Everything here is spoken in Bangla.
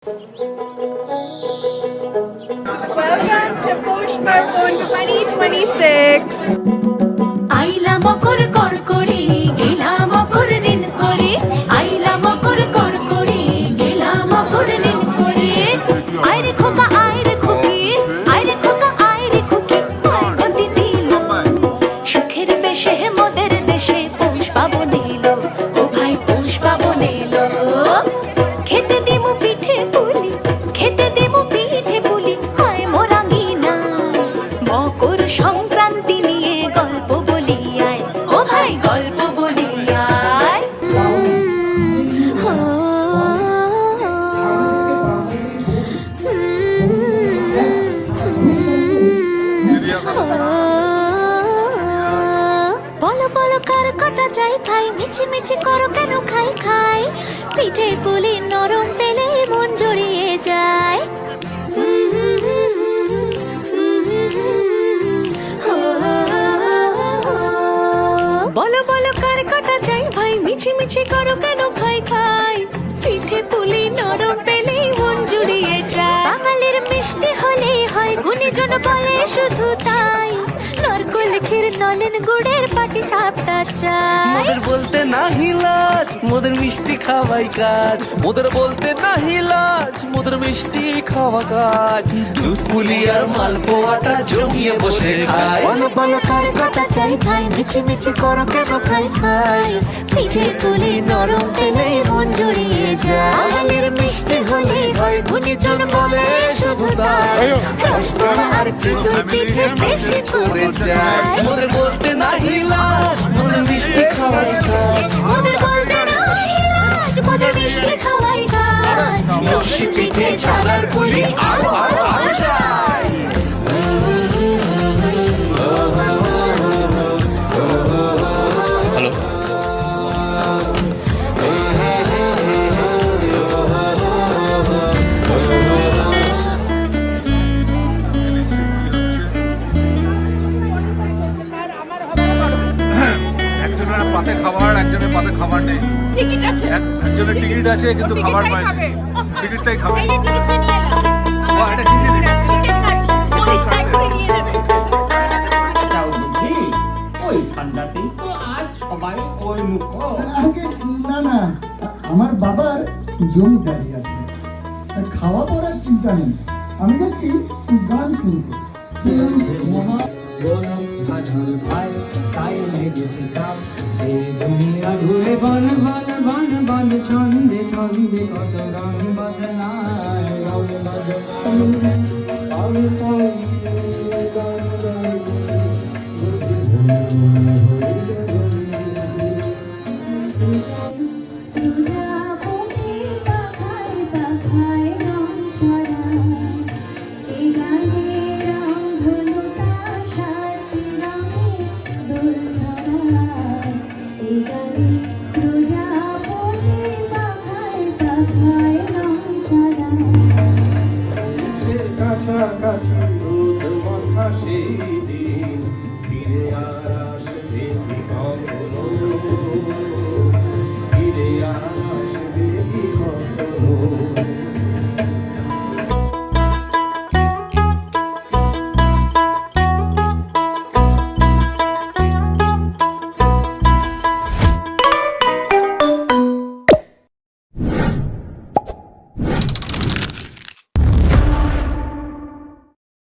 Welcome to Push Parpon 2026. আইলা মকর করকরি গেলা মকর ঋণ করে আইলা মকর করকরি গেলা মকর ঋণ করে আইরে খোকা আইরে খুকি আইরে খোকা আইরে খুকি আয় গতি দিল সুখের দেশে মোদের দেশে পৌষ পাবন এলো ও ভাই পৌষ পাবন এলো খেতে দিমু পিঠে পুলি খেতে দিমু পিঠে পুলি আয় মোরাঙ্গিনা মকর সংক্রান্তি নিয়ে গল্প বলি আয় ও ভাই গল্প বলি আয় বলো বলো কার কটা যাই খাই মিছি মিছি করো কেন খাই খাই পিঠে পুলি নরম পেলে মন জড়িয়ে যায় বলো বলো কার কটা যাই ভাই মিছি মিছি করো কেন খাই খাই পিঠে পুলি নরম পেলে মন জুড়িয়ে যায় বাঙালির মিষ্টি হলে হয় গুণীজন বলে শুধু তাই নরকল ক্ষীর নলেন গুড়ের পাটি সাপটা চাই মোদের বলতে নাহি লাজ মোদের মিষ্টি খাওয়াই কাজ মোদের বলতে নাহি লাজ মোদের মিষ্টি খাওয়া কাজ দুধ পুলি আর মালপোয়াটা জমিয়ে বসে খায় বলো বলো কার কটা চাই খাই মিছি মিছি করো কেন খাই খাই পিঠে পুলি নরম পেলে মন জড়িয়ে যায় বাঙালির মিষ্টি হলে হয় গুণীজন বলে শুধু তাই রসগোল্লা আর চিতই পিঠে বেশি করে যায় মোদের বলতে নাহি লাজ মোদের মিষ্টি খাওয়াই কাজ মোদের বলতে নাই লাজ মোদের মিষ্টি খাওয়াই কাজ লস্যি পিঠে ছানার পুলি আরো আরো আরো চাই হ্যালো একজনের পাতে খাবার একজনের পাতে খাবার নেই টিকিট আছে। একজনের টিকিট আছে কিন্তু খাবার পায়নি টিকিটটাই খাবে এই যে টিকিটটা নিয়ে এলাম। ও, এটা কি জিনিস? টিকিট গাড়ি। পুলিশ তাই করে নিয়ে নেবে। যাও বুঝি ওই ঠান্ডাতেই তো আজ সবাই ওই মুখ আগে না না আমার বাবার জমিদারি আছে খাওয়া পড়ার চিন্তা নেই আমি যাচ্ছি গান শুনতে দুনিয়া ঘুরে বন বন বন বন ছন্দে ছন্দে কত রং বদলায় রং কাছাকাছি রোদ মাথা সেই দিন ফিরে আর আসবে বিভঙ্গ